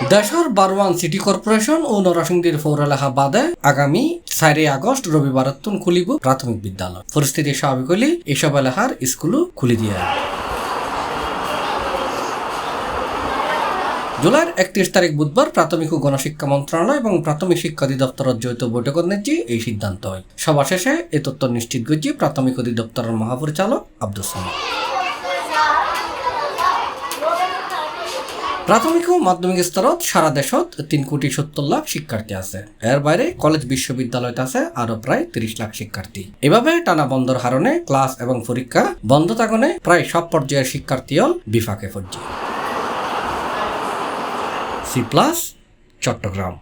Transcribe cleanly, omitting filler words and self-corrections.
দেশের 12 city corporation ও নরসিংদীর পৌর এলাকা বাদে আগামী 4 আগস্ট রবিবার খুলিব প্রাথমিক বিদ্যালয়। পরিস্থিতি স্বাভাবিক হলে এসব এলাকার স্কুলও খুলে দিয়ে জুলাইয়ের 31 তারিখ বুধবার প্রাথমিক ও গণশিক্ষা মন্ত্রণালয় এবং প্রাথমিক শিক্ষা অধিদপ্তরের যৌথ বৈঠকের নেত্রী এই সিদ্ধান্ত হয়। সভা শেষে এ তথ্য নিশ্চিত করছে প্রাথমিক অধিদপ্তরের মহাপরিচালক আব্দুস সামাদ। প্রাথমিক ও মাধ্যমিক স্তরত সারা দেশত 3,70,00,000 শিক্ষার্থী আছে। এর বাইরে কলেজ বিশ্ববিদ্যালয়ত আছে আরো প্রায় 30 লাখ শিক্ষার্থী। এভাবে টানা বন্ধর কারণে ক্লাস এবং পরীক্ষা বন্ধ থাকনে প্রায় সব পর্যায়ের শিক্ষার্থী হল বিপাকে পড়ছে। সি+, চট্টগ্রাম।